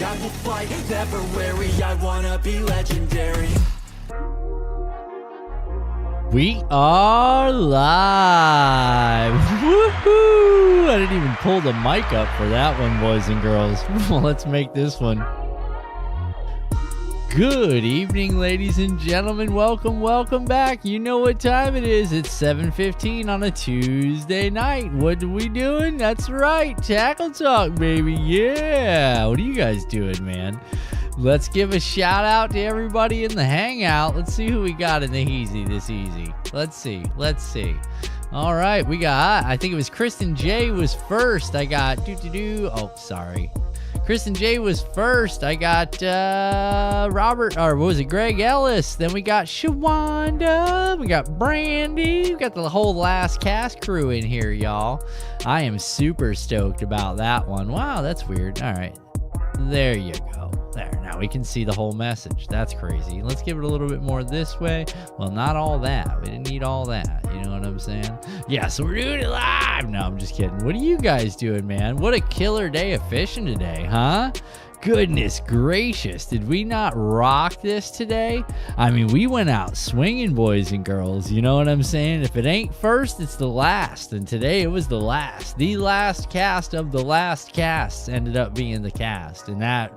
I will fly February, I wanna be legendary. We are live. Woohoo! I didn't even pull the mic up for that one, boys and girls. Well, let's make this one. Good evening, ladies and gentlemen. Welcome back. You know what time it is. It's 7:15 on a Tuesday night. What are we doing? That's right. Tackle Talk, baby. Yeah. What are you guys doing, man? Let's give a shout out to everybody in the hangout. Let's see who we got in the Heezy this easy. Let's see. All right, we got, I think it was Kristen J was first. I got, oh, sorry. Kristen J was first. I got Robert, or what was it, Greg Ellis. Then we got Shawanda. We got Brandy. We got the whole Last Cast crew in here, y'all. I am super stoked about that one. Wow, that's weird. All right, there you go. There, now we can see the whole message. That's crazy. Let's give it a little bit more this way. Well, not all that. We didn't need all that. You know what I'm saying? Yeah, so we're doing it live. No, I'm just kidding. What are you guys doing, man? What a killer day of fishing today, huh? Goodness gracious, did we not rock this today? I mean, we went out swinging, boys and girls. You know what I'm saying? If it ain't first, it's the last. And today it was the last. The last cast of the last casts ended up being the cast. And that,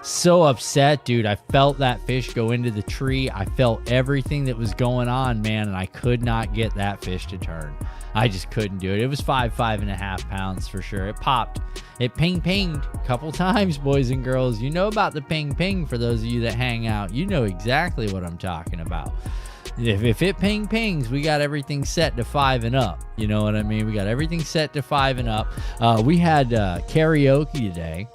so upset, dude. I felt that fish go into the tree. I felt everything that was going on, man, and I could not get that fish to turn. I just couldn't do it. It was 5.5 pounds for sure. It popped. It pinged a couple times, boys and girls. You know about the ping for those of you that hang out. You know exactly what I'm talking about. If it pings, we got everything set to 5 and up. You know what I mean? We got everything set to 5 and up. We had karaoke today.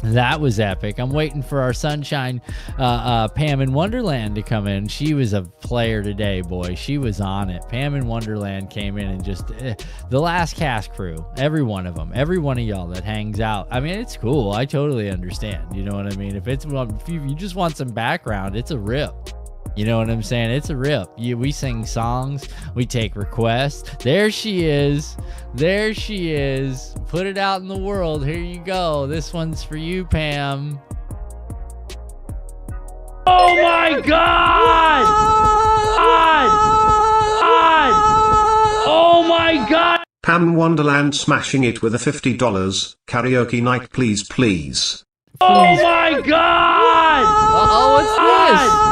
That was epic. I'm waiting for our sunshine Pam in Wonderland to come in. She was a player today, boy. She was on it. Pam in Wonderland came in and just the Last Cast crew, every one of them, every one of y'all that hangs out. I mean, it's cool. I totally understand. You know what I mean? If you just want some background, it's a rip. You know what I'm saying? It's a rip. We sing songs. We take requests. There she is. Put it out in the world. Here you go. This one's for you, Pam. Oh my God! Oh my God! Pam Wonderland smashing it with a $50 karaoke night, please. Oh my God! Uh-oh, what's this?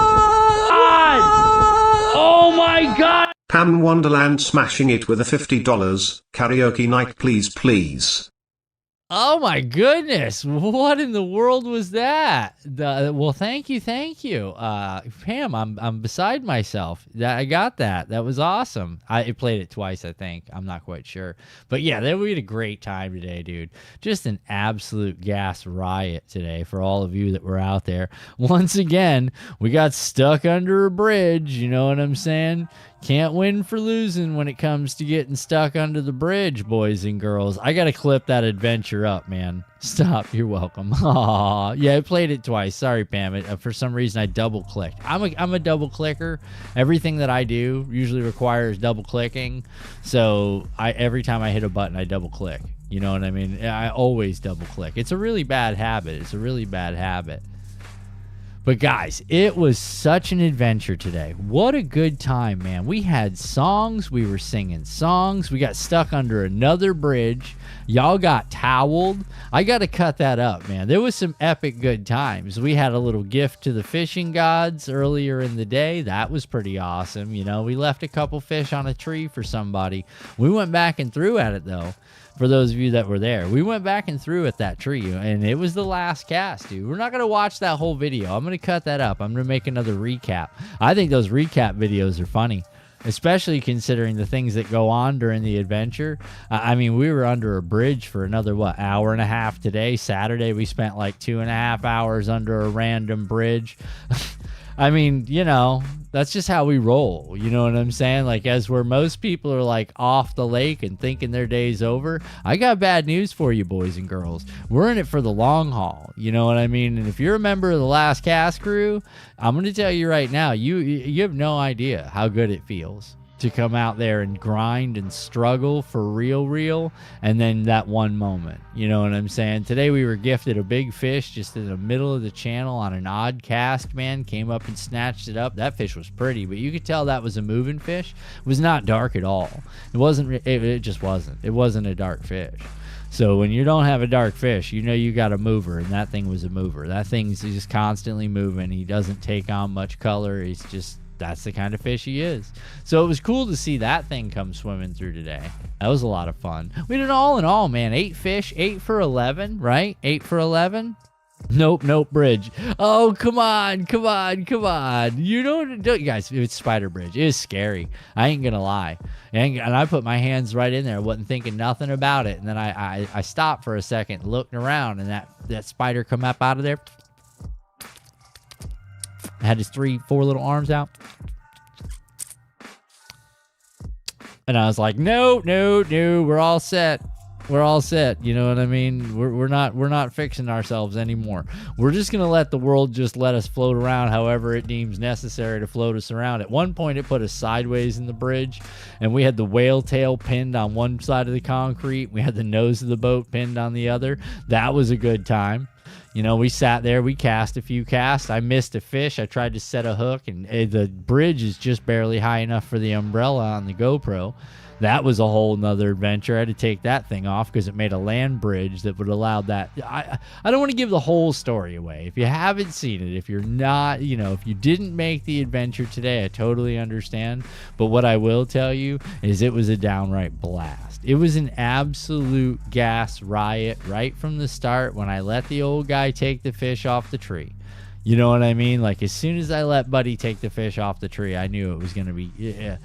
Oh my God! Pam Wonderland smashing it with a $50 karaoke night, please. Oh my goodness! What in the world was that? Well, thank you, Pam. I'm beside myself. I got that. That was awesome. I played it twice, I think. I'm not quite sure, but yeah, we had a great time today, dude. Just an absolute gas riot today for all of you that were out there. Once again, we got stuck under a bridge. You know what I'm saying? Can't win for losing when it comes to getting stuck under the bridge, boys and girls. I got to clip that adventure up, man. Stop. You're welcome. Aw. Yeah, I played it twice. Sorry, Pam. For some reason, I double-clicked. I'm a double-clicker. Everything that I do usually requires double-clicking. So every time I hit a button, I double-click. You know what I mean? I always double-click. It's a really bad habit. But guys, it was such an adventure today. What a good time, man. We had songs. We were singing songs. We got stuck under another bridge. Y'all got toweled. I got to cut that up, man. There was some epic good times. We had a little gift to the fishing gods earlier in the day. That was pretty awesome. You know, we left a couple fish on a tree for somebody. We went back and threw at it, though. For those of you that were there, we went back and threw at that tree, and it was the last cast, dude. We're not going to watch that whole video. I'm going to cut that up. I'm going to make another recap. I think those recap videos are funny, especially considering the things that go on during the adventure. I mean, we were under a bridge for another, hour and a half today. Saturday, we spent like 2.5 hours under a random bridge. I mean, you know, that's just how we roll. You know what I'm saying? Like, as where most people are like off the lake and thinking their day's over, I got bad news for you, boys and girls. We're in it for the long haul. You know what I mean? And if you're a member of the Last Cast crew, I'm going to tell you right now, you have no idea how good it feels. to come out there and grind and struggle for real, and then that one moment. You know what I'm saying? Today we were gifted a big fish just in the middle of the channel on an odd cast, man. Came up and snatched it up. That fish was pretty, but you could tell that was a moving fish. It was not dark at all. It just wasn't. It wasn't a dark fish. So when you don't have a dark fish, you know you got a mover, and that thing was a mover. That thing's just constantly moving. He doesn't take on much color. That's the kind of fish he is. So it was cool to see that thing come swimming through today. That was a lot of fun. We did all in all, man. 8 fish, 8 for 11, right? 8 for 11. Nope, bridge. Oh, come on. You don't guys, it's spider bridge. It is scary. I ain't gonna lie. And I put my hands right in there, wasn't thinking nothing about it. And then I stopped for a second, looking around, and that spider come up out of there. Had his 3-4 little arms out. And I was like, no, we're all set. You know what I mean? We're not fixing ourselves anymore. We're just going to let the world just let us float around however it deems necessary to float us around. At one point, it put us sideways in the bridge, and we had the whale tail pinned on one side of the concrete. We had the nose of the boat pinned on the other. That was a good time. You know, we sat there, we cast a few casts. I missed a fish. I tried to set a hook, and the bridge is just barely high enough for the umbrella on the GoPro. That was a whole nother adventure. I had to take that thing off because it made a land bridge that would allow that. I don't want to give the whole story away. If you haven't seen it, if you're not, if you didn't make the adventure today, I totally understand. But what I will tell you is it was a downright blast. It was an absolute gas riot right from the start when I let the old guy take the fish off the tree. You know what I mean? Like, as soon as I let Buddy take the fish off the tree, I knew it was going to be... Yeah.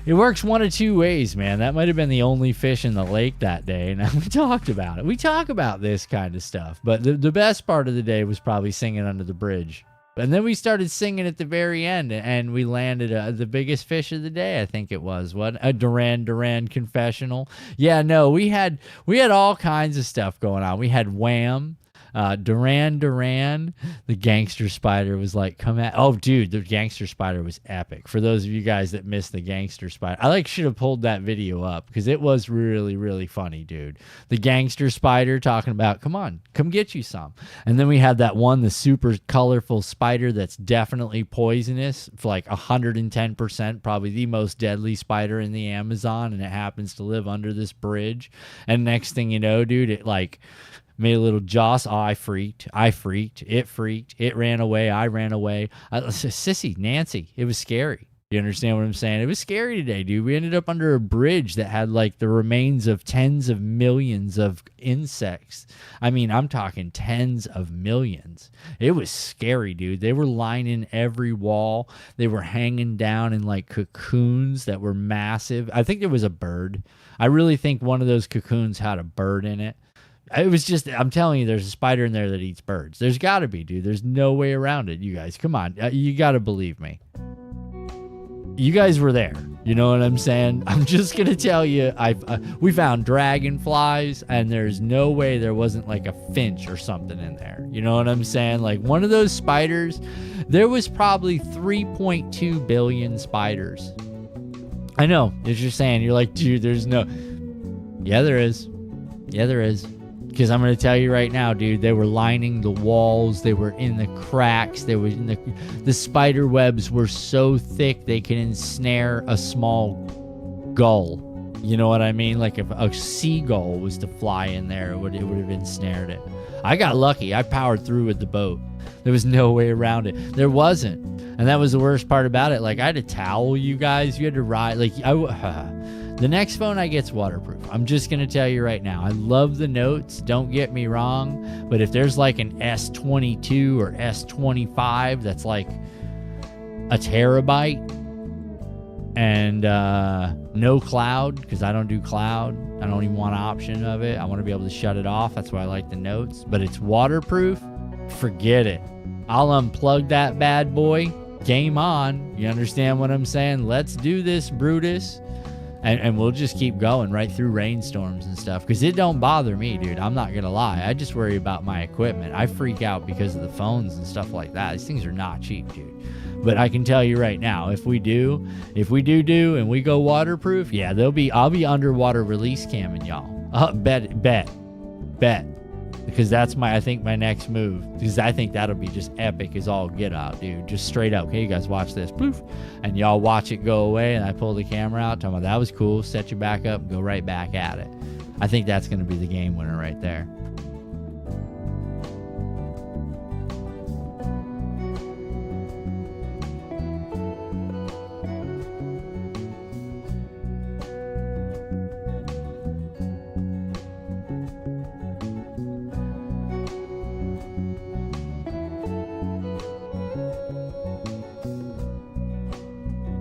It works one of two ways, man. That might have been the only fish in the lake that day, and we talked about it. We talk about this kind of stuff, but the best part of the day was probably singing under the bridge. And then we started singing at the very end, and we landed the biggest fish of the day, I think it was. What? A Duran confessional. Yeah, no, we had all kinds of stuff going on. We had Wham. Duran, the gangster spider was like, come at. Oh, dude, the gangster spider was epic. For those of you guys that missed the gangster spider, I should have pulled that video up because it was really, really funny, dude. The gangster spider talking about, come on, come get you some. And then we had that one, the super colorful spider that's definitely poisonous for like 110%, probably the most deadly spider in the Amazon, and it happens to live under this bridge. And next thing you know, dude, it made a little joss. Oh, I freaked. It freaked. It ran away. I ran away. Sissy, Nancy. It was scary. You understand what I'm saying? It was scary today, dude. We ended up under a bridge that had the remains of tens of millions of insects. I mean, I'm talking tens of millions. It was scary, dude. They were lining every wall. They were hanging down in cocoons that were massive. I think there was a bird. I really think one of those cocoons had a bird in it. It was just, I'm telling you, there's a spider in there that eats birds. There's got to be, dude. There's no way around it, you guys. Come on. You got to believe me. You guys were there. You know what I'm saying? I'm just going to tell you, we found dragonflies, and there's no way there wasn't a finch or something in there. You know what I'm saying? One of those spiders, there was probably 3.2 billion spiders. I know. As you're saying, you're like, dude, there's no... Yeah, there is. Yeah, there is. Because I'm going to tell you right now, dude, they were lining the walls. They were in the cracks. They were in the spider webs were so thick they can ensnare a small gull. You know what I mean? If a seagull was to fly in there, it would have ensnared it. I got lucky. I powered through with the boat. There was no way around it. There wasn't. And that was the worst part about it. I had to towel you guys. You had to ride. The next phone I get's waterproof. I'm just going to tell you right now. I love the notes. Don't get me wrong. But if there's an S22 or S25 that's a terabyte and no cloud, because I don't do cloud. I don't even want an option of it. I want to be able to shut it off. That's why I like the notes. But it's waterproof. Forget it. I'll unplug that bad boy. Game on. You understand what I'm saying? Let's do this, Brutus. And we'll just keep going right through rainstorms and stuff. Because it don't bother me, dude. I'm not going to lie. I just worry about my equipment. I freak out because of the phones and stuff like that. These things are not cheap, dude. But I can tell you right now, if we do and we go waterproof, yeah, I'll be underwater release camming y'all. Bet. Because that's I think my next move. Because I think that'll be just epic as all get out, dude. Just straight up. Okay, you guys watch this. Poof. And y'all watch it go away. And I pull the camera out. Talking about that was cool. Set you back up and go right back at it. I think that's going to be the game winner right there.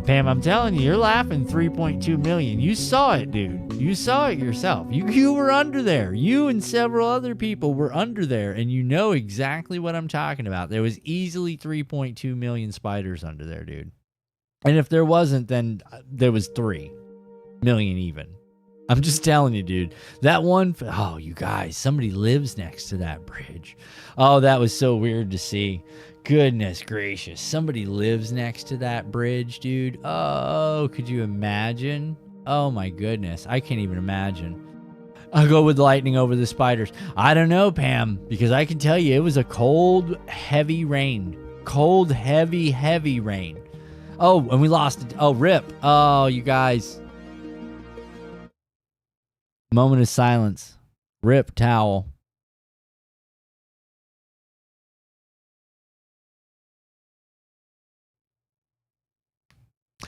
Pam, I'm telling you, you're laughing. 3.2 million. You saw it, dude. You saw it yourself. You were under there. You and several other people were under there, and you know exactly what I'm talking about. There was easily 3.2 million spiders under there, dude. And if there wasn't, then there was 3 million even. I'm just telling you, dude. That one, oh, you guys, somebody lives next to that bridge. Oh, that was so weird to see. Goodness gracious. Somebody lives next to that bridge, dude. Oh, could you imagine? Oh my goodness. I can't even imagine. I'll go with lightning over the spiders. I don't know, Pam, because I can tell you it was a cold, heavy rain. Cold, heavy rain. Oh, and we lost it. Oh, rip. Oh, you guys. Moment of silence. Rip towel.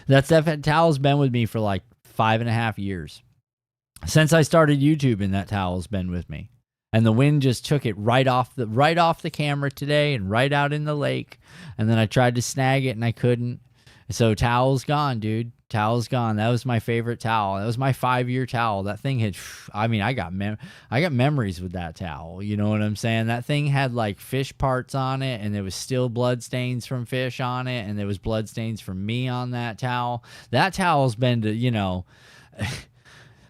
That towel's been with me for like 5.5 years. Since I started YouTube, and that towel's been with me. And the wind just took it right off the camera today and right out in the lake. And then I tried to snag it and I couldn't. So towel's gone, dude. Towel's gone. That was my favorite towel. That was my 5-year towel. That thing had, I mean, I got memories with that towel. You know what I'm saying? That thing had like fish parts on it, and there was still blood stains from fish on it, and there was blood stains from me on that towel. That towel's been to, you know,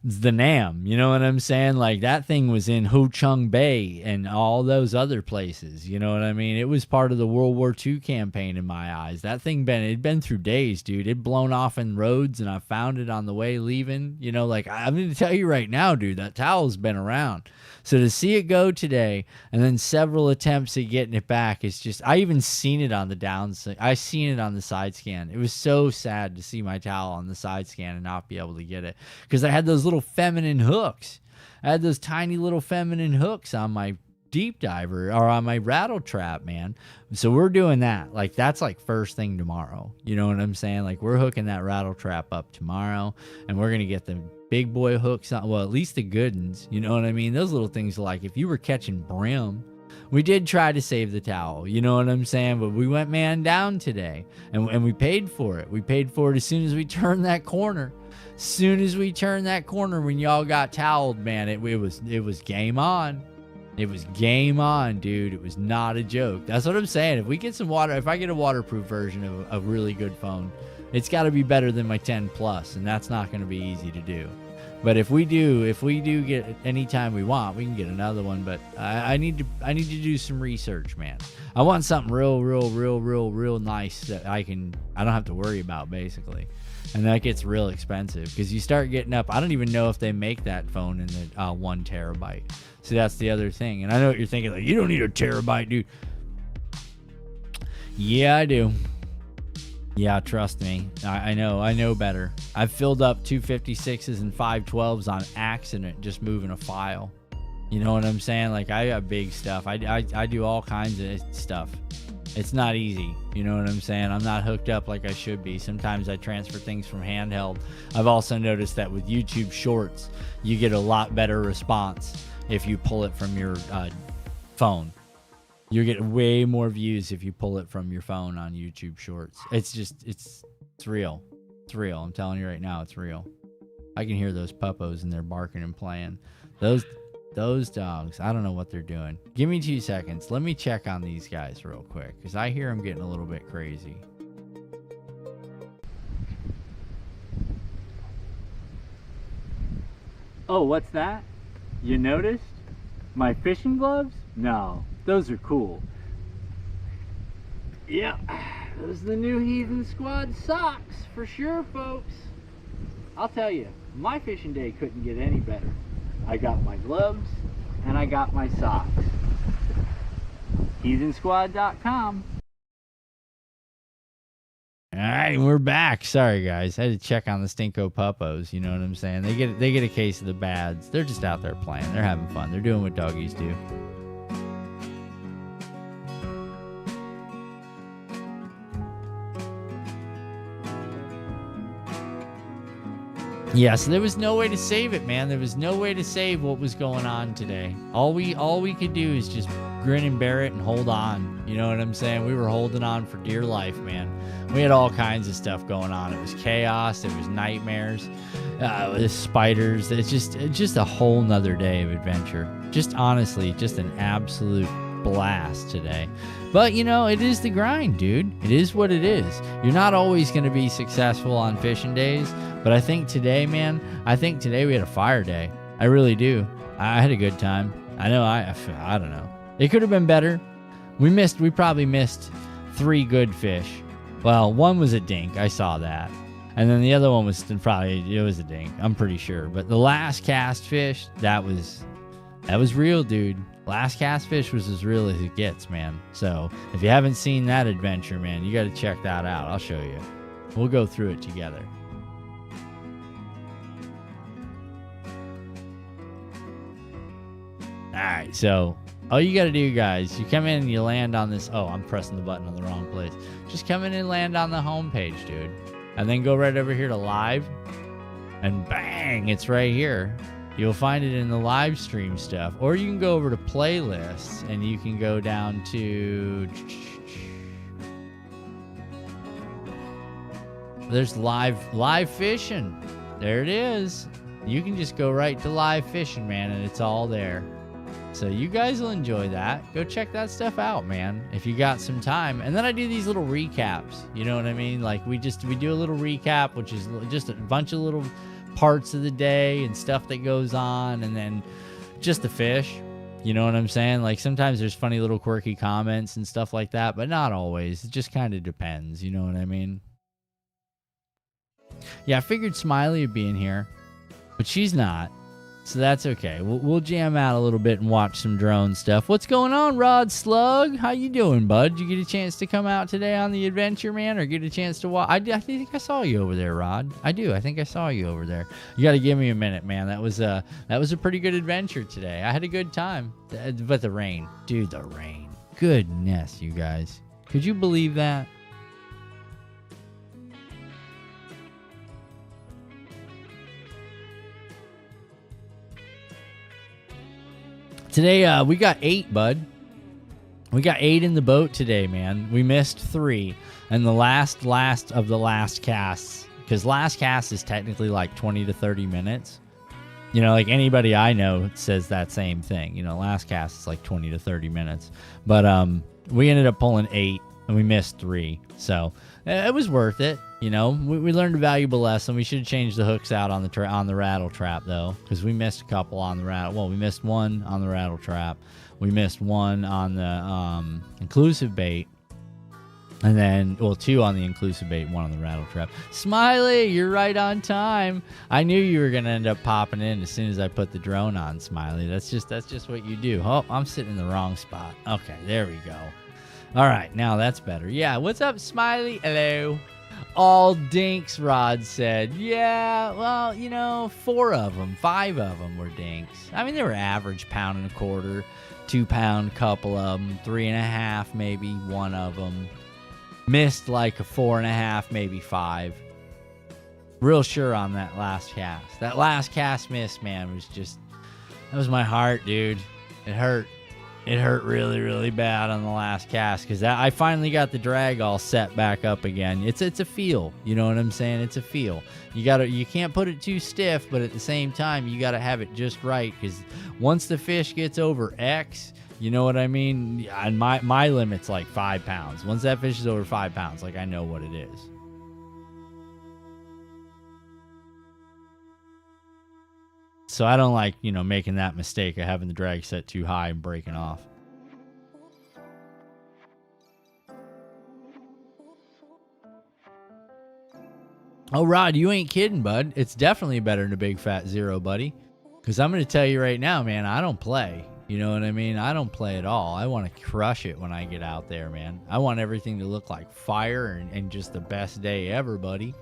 the Nam, you know what I'm saying? Like, that thing was in Ho Chung Bay and all those other places, you know what I mean? It was part of the World War II campaign in my eyes. That thing it'd been through days, dude. It'd blown off in roads, and I found it on the way leaving. You know, like, I'm going to tell you right now, dude, that towel's been around. So to see it go today, and then several attempts at getting it back, it's just, I even seen it on the downside. I seen it on the side scan. It was so sad to see my towel on the side scan and not be able to get it, because I had those little feminine hooks. I had those tiny little feminine hooks on my deep diver, or on my rattle trap, man. So we're doing that. Like, that's like first thing tomorrow. You know what I'm saying? Like, we're hooking that rattle trap up tomorrow, and we're going to get the big boy hooks on, well, at least the good ones. You know what I mean? Those little things, like if you were catching brim. We did try to save the towel, you know what I'm saying? But we went man down today, and we paid for it. We paid for it as soon as we turned that corner. Soon as we turned that corner, when y'all got toweled, man, it was game on. It was game on, dude. It was not a joke. That's what I'm saying. If we get some water, if I get a waterproof version of a really good phone, it's got to be better than my 10 Plus, and that's not going to be easy to do. But if we do get it anytime we want, we can get another one. But I need to do some research, man. I want something real nice that I don't have to worry about, basically. And that gets real expensive, because you start getting up. I don't even know if they make that phone in the 1 terabyte. So that's the other thing. And I know what you're thinking, like, you don't need a terabyte, dude. Yeah, I do. Yeah, trust me. I know better. I've filled up 256s and 512s on accident just moving a file. You know what I'm saying? Like, I got big stuff. I do all kinds of stuff. It's not easy. You know what I'm saying? I'm not hooked up like I should be. Sometimes I transfer things from handheld. I've also noticed that with YouTube Shorts, you get a lot better response if you pull it from your phone. You get way more views if you pull it from your phone on YouTube Shorts. It's real. It's real. I'm telling you right now, it's real. I can hear those puppos and they're barking and playing. Those dogs, I don't know what they're doing. Give me 2 seconds. Let me check on these guys real quick, because I hear them getting a little bit crazy. Oh, what's that? You noticed? My fishing gloves? No, those are cool. Yeah. Those are the new Heathen Squad socks for sure, folks. I'll tell you, my fishing day couldn't get any better. I got my gloves and I got my socks. HeathenSquad.com. All right, we're back. Sorry, guys. I had to check on the Stinko Puppos. You know what I'm saying? They get a case of the bads. They're just out there playing. They're having fun. They're doing what doggies do. Yeah, so there was no way to save it, man. There was no way to save what was going on today. All we could do is just grin and bear it and hold on. You know what I'm saying? We were holding on for dear life, man. We had all kinds of stuff going on. It was chaos. It was nightmares. It was spiders. It's just a whole nother day of adventure. Just honestly, just an absolute blast today. But you know, it is the grind, dude. It is what it is. You're not always going to be successful on fishing days, but I think today, man, we had a fire day. I really do. I had a good time. I know I don't know. It could have been better. We probably missed 3 good fish. Well, one was a dink. I saw that. And then the other one was it was a dink. I'm pretty sure. But the last cast fish, that was real, dude. Last cast fish was as real as it gets, man. So if you haven't seen that adventure, man, you got to check that out. I'll show you. We'll go through it together. All right, so all you got to do, guys, you come in and you land on this. Oh, I'm pressing the button on the wrong place. Just come in and land on the home page, dude. And then go right over here to live. And bang, it's right here. You'll find it in the live stream stuff. Or you can go over to playlists and you can go down to... There's live fishing. There it is. You can just go right to live fishing, man, and it's all there. So you guys will enjoy that. Go check that stuff out, man, if you got some time. And then I do these little recaps. You know what I mean? Like we do a little recap, which is just a bunch of little parts of the day and stuff that goes on, and then just the fish. You know what I'm saying? Like sometimes there's funny little quirky comments and stuff like that, but not always. It just kind of depends. You know what I mean? Yeah, I figured Smiley would be in here, but she's not. So that's okay. We'll jam out a little bit and watch some drone stuff. What's going on, Rod Slug? How you doing, bud? Did you get a chance to come out today on the adventure, man, or get a chance to watch? I think I saw you over there, Rod. I do. I think I saw you over there. You got to give me a minute, man. That was a pretty good adventure today. I had a good time. But the rain, dude, the rain. Goodness, you guys. Could you believe that? Today, we got 8, bud. We got 8 in the boat today, man. We missed 3. And the last of the last casts, because last cast is technically like 20 to 30 minutes. You know, like anybody I know says that same thing. You know, last cast is like 20 to 30 minutes. But we ended up pulling 8, and we missed 3. So it was worth it. You know, we learned a valuable lesson. We should have changed the hooks out on the rattle trap, though, because we missed a couple on the rattle. Well, we missed 1 on the rattle trap. We missed 1 on the inclusive bait. And then, 2 on the inclusive bait, 1 on the rattle trap. Smiley, you're right on time. I knew you were going to end up popping in as soon as I put the drone on, Smiley. That's just what you do. Oh, I'm sitting in the wrong spot. Okay, there we go. All right, now that's better. Yeah, what's up, Smiley? Hello. All dinks, Rod said. Yeah, well, you know, 4 of them, 5 of them were dinks. I mean, they were average 1.25 pound, 2 pound, couple of them, 3.5, maybe 1 of them. Missed like a 4.5, maybe 5. Real sure on that last cast. That last cast miss, man, that was my heart, dude. It hurt. It hurt really, really bad on the last cast because I finally got the drag all set back up again. It's a feel, you know what I'm saying? It's a feel. You can't put it too stiff, but at the same time, you gotta have it just right because once the fish gets over X, you know what I mean? And my limit's like 5 pounds. Once that fish is over 5 pounds, like I know what it is. So I don't like, you know, making that mistake of having the drag set too high and breaking off. Oh, Rod, you ain't kidding, bud. It's definitely better than a big fat zero, buddy. Because I'm going to tell you right now, man, I don't play. You know what I mean? I don't play at all. I want to crush it when I get out there, man. I want everything to look like fire and just the best day ever, buddy.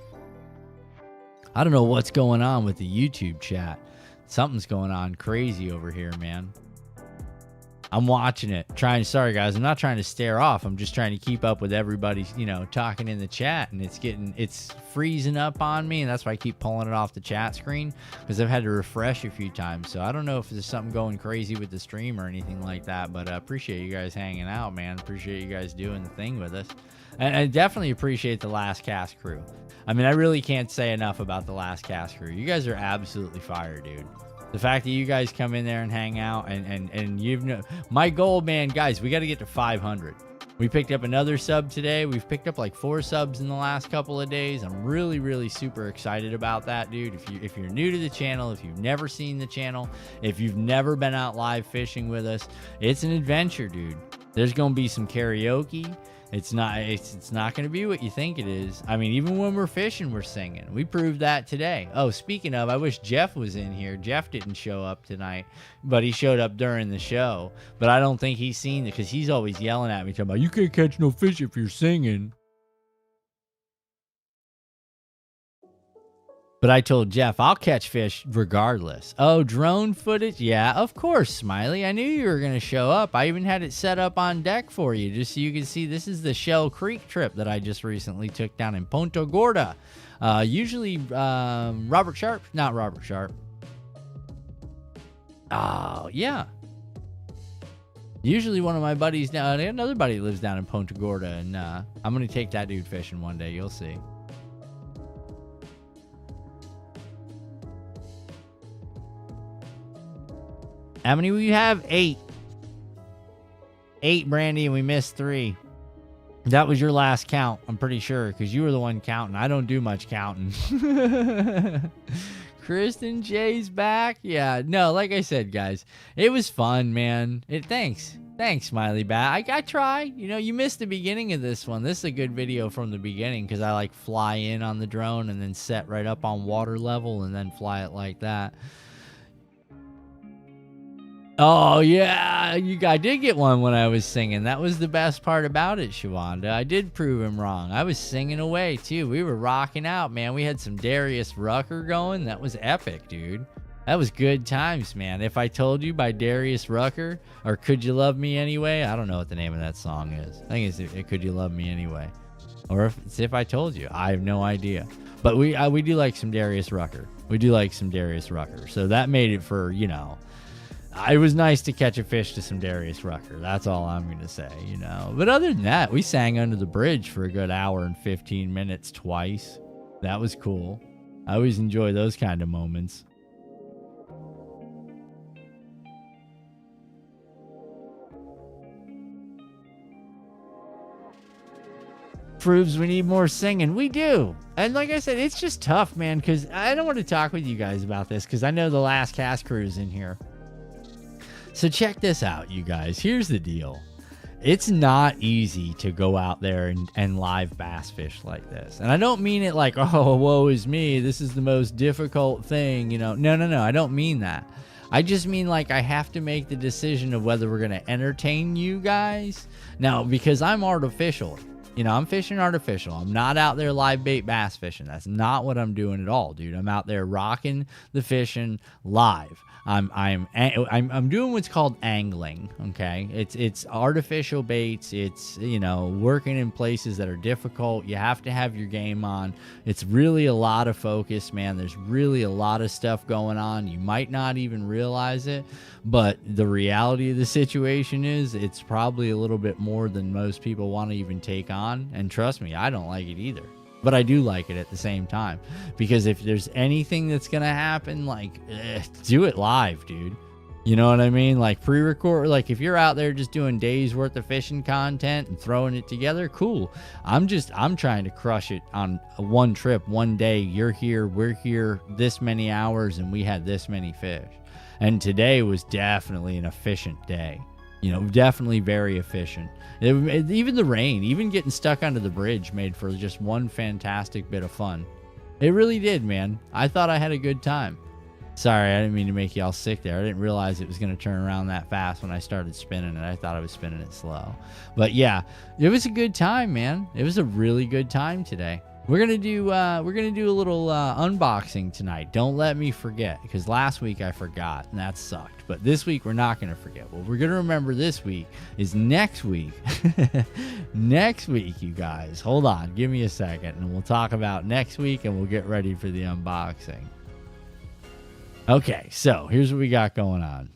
I don't know what's going on with the YouTube chat. Something's going on crazy over here, man. I'm watching it. Sorry guys, I'm not trying to stare off. I'm just trying to keep up with everybody, you know, talking in the chat, and it's freezing up on me, and that's why I keep pulling it off the chat screen, because I've had to refresh a few times. So I don't know if there's something going crazy with the stream or anything like that, but I appreciate you guys hanging out, man. Appreciate you guys doing the thing with us. And I definitely appreciate the Last Cast crew. I mean, I really can't say enough about the Last Cast crew. You guys are absolutely fire, dude. The fact that you guys come in there and hang out and you've no, my goal, man, guys, we got to get to 500. We picked up another sub today. We've picked up like 4 subs in the last couple of days. I'm really super excited about that, dude. If you're new to the channel, if you've never seen the channel, if you've never been out live fishing with us, it's an adventure, dude. There's going to be some karaoke. It's not going to be what you think it is. I mean, even when we're fishing, we're singing. We proved that today. Oh, speaking of, I wish Jeff was in here. Jeff didn't show up tonight, but he showed up during the show. But I don't think he's seen it, because he's always yelling at me, talking about, you can't catch no fish if you're singing. But I told Jeff, I'll catch fish regardless. Oh, drone footage? Yeah, of course, Smiley. I knew you were going to show up. I even had it set up on deck for you, just so you can see. This is the Shell Creek trip that I just recently took down in Punta Gorda. Usually, Robert Sharp. Not Robert Sharp. Oh, yeah. Usually one of my buddies down, another buddy lives down in Punta Gorda, and I'm going to take that dude fishing one day. You'll see. How many we have? 8. 8, Brandy, and we missed 3. That was your last count, I'm pretty sure, because you were the one counting. I don't do much counting. Kristen J's back. Yeah, no, like I said, guys, it was fun, man. Thanks, Smiley Bat. I try. You know, you missed the beginning of this one. This is a good video from the beginning, because I like fly in on the drone and then set right up on water level and then fly it like that. Oh, yeah, I did get one when I was singing. That was the best part about it, Shawanda. I did prove him wrong. I was singing away, too. We were rocking out, man. We had some Darius Rucker going. That was epic, dude. That was good times, man. If I Told You by Darius Rucker, or Could You Love Me Anyway? I don't know what the name of that song is. I think it's Could You Love Me Anyway? Or if it's If I Told You. I have no idea. But we do like some Darius Rucker. We do like some Darius Rucker. So that made it for, you know... It was nice to catch a fish to some Darius Rucker. That's all I'm going to say, you know. But other than that, we sang Under the Bridge for a good hour and 15 minutes twice. That was cool. I always enjoy those kind of moments. Proves we need more singing. We do. And like I said, it's just tough, man, because I don't want to talk with you guys about this, because I know the Last Cast crew is in here. So check this out, you guys. Here's the deal. It's not easy to go out there and live bass fish like this. And I don't mean it like, oh, woe is me, this is the most difficult thing, you know. No, I don't mean that. I just mean like I have to make the decision of whether we're going to entertain you guys. Now, because I'm artificial. You know, I'm fishing artificial. I'm not out there live bait bass fishing. That's not what I'm doing at all, dude. I'm out there rocking the fishing live. I'm doing what's called angling. Okay, it's artificial baits. It's, you know, working in places that are difficult. You have to have your game on. It's really a lot of focus, man. There's really a lot of stuff going on. You might not even realize it, but the reality of the situation is it's probably a little bit more than most people want to even take on. And trust me, I don't like it either. But I do like it at the same time, because if there's anything that's going to happen, like, do it live, dude. You know what I mean? Like pre-record, like if you're out there just doing days worth of fishing content and throwing it together, cool. I'm trying to crush it on one trip, one day. You're here, we're here this many hours, and we had this many fish. And today was definitely an efficient day. You know, definitely very efficient. Even the rain, even getting stuck under the bridge made for just one fantastic bit of fun. It really did, man. I thought I had a good time. Sorry, I didn't mean to make y'all sick there. I didn't realize it was going to turn around that fast when I started spinning it. I thought I was spinning it slow. But yeah, it was a good time, man. It was a really good time today. We're gonna do a little unboxing tonight. Don't let me forget, because last week I forgot and that sucked. But this week we're not gonna forget. What we're gonna remember this week is next week. Next week, you guys. Hold on, give me a second, and we'll talk about next week, and we'll get ready for the unboxing. Okay, so here's what we got going on.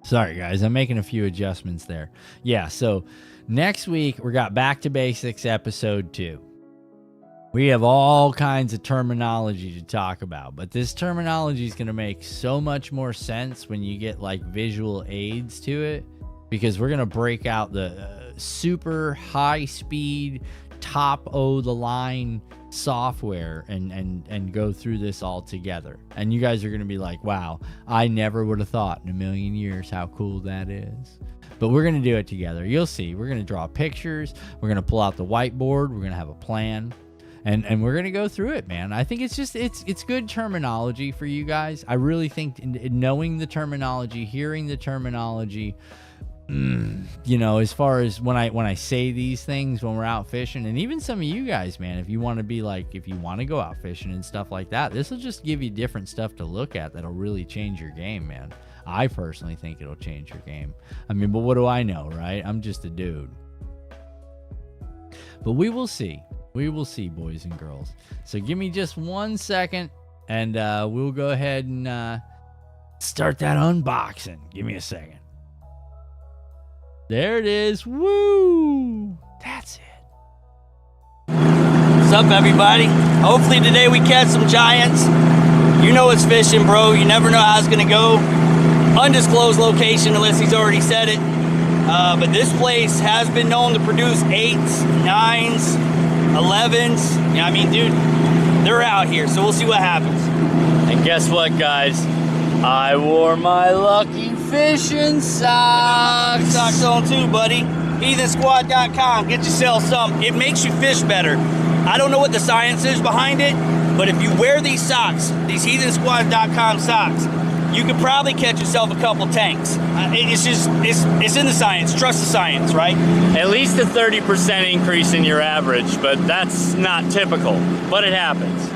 Sorry, guys. I'm making a few adjustments there. Yeah, so next week, we got Back to Basics episode 2. We have all kinds of terminology to talk about, but this terminology is going to make so much more sense when you get like visual aids to it, because we're going to break out the super high speed, top of the line software and go through this all together. And you guys are going to be like, wow, I never would have thought in a million years how cool that is. But we're going to do it together. You'll see. We're going to draw pictures. We're going to pull out the whiteboard. We're going to have a plan. And we're going to go through it, man. I think it's just, it's good terminology for you guys. I really think knowing the terminology, hearing the terminology, you know, as far as when I say these things when we're out fishing, and even some of you guys, man, if you want to be like, if you want to go out fishing and stuff like that, this will just give you different stuff to look at that'll really change your game, man. I personally think it'll change your game. I mean, but what do I know, right? I'm just a dude. But we will see. We will see, boys and girls. So give me just 1 second, and we'll go ahead and start that unboxing. Give me a second. There it is. Woo! That's it. What's up, everybody? Hopefully today we catch some giants. You know it's fishing, bro. You never know how it's going to go. Undisclosed location unless he's already said it. But this place has been known to produce 8s, 9s, 11s. Yeah, I mean, dude, they're out here, so we'll see what happens. And guess what, guys? I wore my lucky fishing socks. Socks on too, buddy. Heathensquad.com. Get yourself some. It makes you fish better. I don't know what the science is behind it, but if you wear these socks, these Heathensquad.com socks, you could probably catch yourself a couple tanks. It's in the science. Trust the science, right? At least a 30% increase in your average, but that's not typical, but it happens.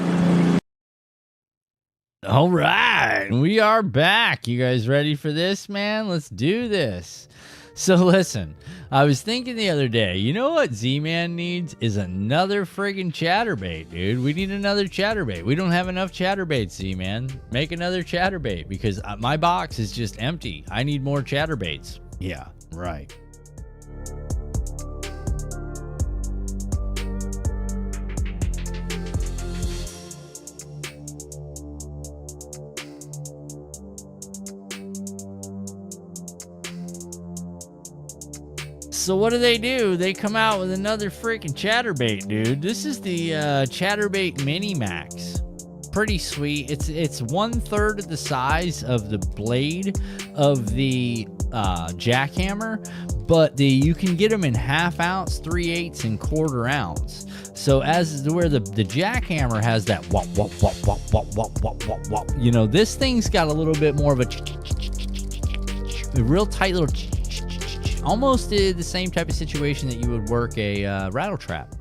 All right, we are back. You guys ready for this, man? Let's do this. So listen, I was thinking the other day, you know what Z-Man needs is another friggin' chatterbait, dude. We need another chatterbait. We don't have enough chatterbaits, Z-Man. Make another chatterbait, because my box is just empty. I need more chatterbaits. Yeah, right. So what do? They come out with another freaking chatterbait, dude. This is the chatterbait Mini Max. Pretty sweet. It's 1/3 of the size of the blade of the jackhammer, but you can get them in 1/2 ounce, 3/8, and 1/4 ounce. So as where the jackhammer has that wop wop wop wop wop wop wop wop wop, you know, this thing's got a little bit more of a real tight little, almost the same type of situation that you would work a rattle trap.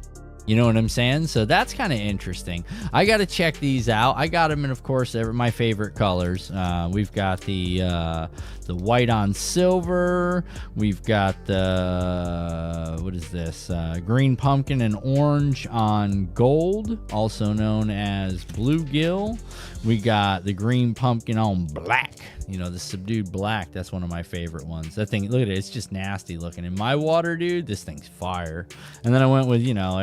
You know what I'm saying? So that's kind of interesting. I got to check these out. I got them in, of course, my favorite colors. We've got the white on silver. We've got the, what is this? Green pumpkin and orange on gold, also known as bluegill. We got the green pumpkin on black. You know, the subdued black. That's one of my favorite ones. That thing, look at it. It's just nasty looking. In my water, dude, this thing's fire. And then I went with, you know,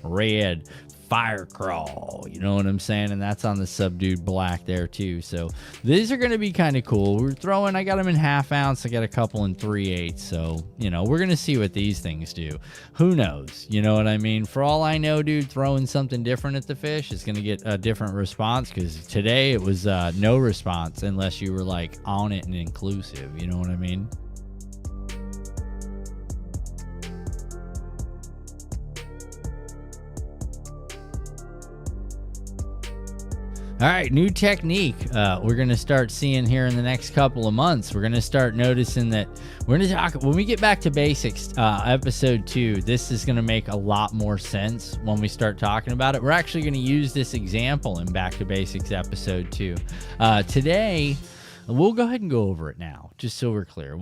red, fire crawl, you know what I'm saying? And that's on the Subdued Black there too. So these are going to be kind of cool. I got them in 1/2 ounce. I got a couple in 3/8. So, you know, we're going to see what these things do. Who knows? You know what I mean? For all I know, dude, throwing something different at the fish is going to get a different response, because today it was no response unless you were like on it and inclusive. You know what I mean? All right, new technique we're going to start seeing here in the next couple of months. We're going to start noticing that we're going to talk, when we get back to basics, episode 2, this is going to make a lot more sense when we start talking about it. We're actually going to use this example in Back to Basics episode 2. Today, we'll go ahead and go over it now, just so we're clear.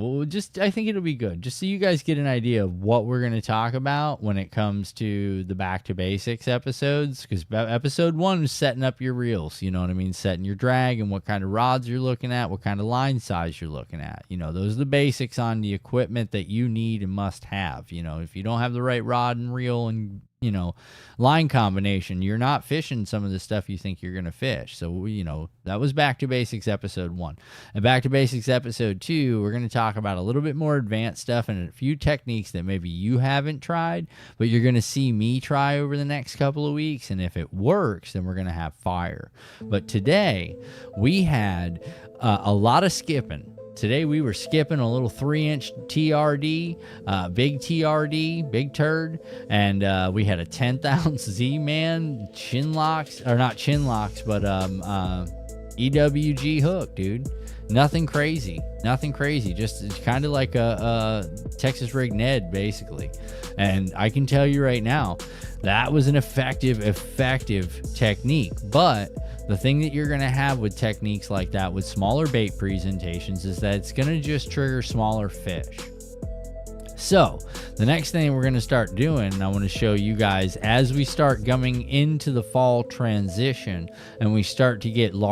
I think it'll be good, just so you guys get an idea of what we're going to talk about when it comes to the Back to Basics episodes, because episode 1 is setting up your reels, you know what I mean? Setting your drag and what kind of rods you're looking at, what kind of line size you're looking at. You know, those are the basics on the equipment that you need and must have. You know, if you don't have the right rod and reel and, you know, line combination, you're not fishing some of the stuff you think you're going to fish. So, you know, that was Back to Basics episode 1. And Back to Basics episode 2, we're going to talk about a little bit more advanced stuff and a few techniques that maybe you haven't tried, but you're going to see me try over the next couple of weeks. And if it works, then we're going to have fire. But today we had a lot of skipping. Today we were skipping a little 3-inch TRD, big TRD, big turd, and we had a 10th ounce Z-Man chin locks, or not chin locks, but EWG hook, dude. Nothing crazy, just kind of like a Texas Rig Ned, basically. And I can tell you right now, that was an effective technique. But the thing that you're going to have with techniques like that with smaller bait presentations is that it's going to just trigger smaller fish. So the next thing we're going to start doing, and I want to show you guys as we start coming into the fall transition and we start to get large